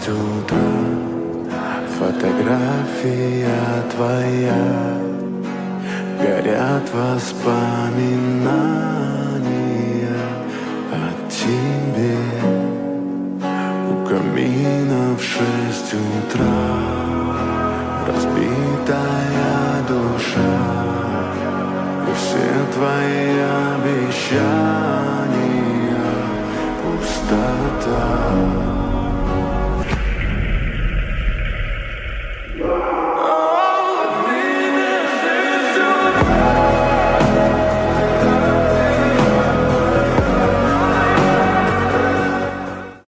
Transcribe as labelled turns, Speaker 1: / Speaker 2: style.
Speaker 1: утра. Фотография твоя, горят воспоминания о тебе. У камина в 6 утра разбитая душа, и все твои обещания пустота.